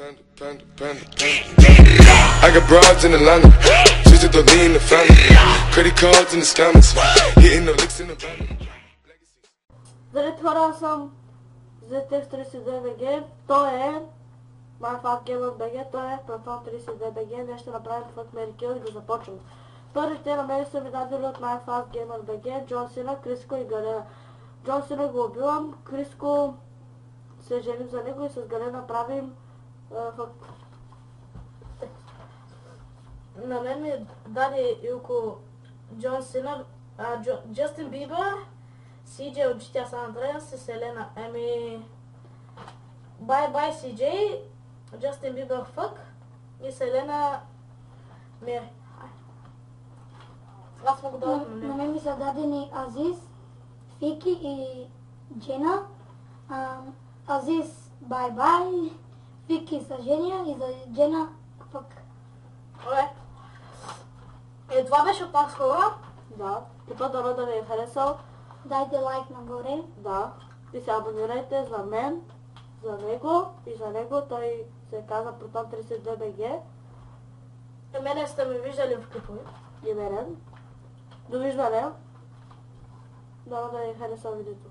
I got broads in Atlanta, just to lean the family, credit cards in the scammers, hitting the licks in the van. Здравейте хора, аз съм ZTX32BG, той е Minecraft Gamer BG, той е Minecraft32BG, днес ще направим Fuck, Marry, Kill и да започвам. Първите на мен са ми дадели от Minecraft Gamer BG, Джон Сина, Криско и Галена. Джон Сина го убивам, Криско се женим за него и с Галена правим Fuck. На мен ми даде Илко Джон Сина, Джастин Бибър, CJ от GTA San Andreas и Селена. Bye CJ, Justin Bieber Fuck и Селена Мери. Аз мога да дадам на мен ми са дадени Азиз, Фики и Джена. Азиз бай, Фики са Женя и за Джена Fuck. Добре. И това беше от нас хора. Да. Типа дано да ви е харесал. Дайте лайк нагоре. Да. И се абонирайте за мен, за него и за него. Той се казва Proton32BG. И мене сте ме виждали в клипове. И мене. Довиждане. Дано да ви е харесал видеото.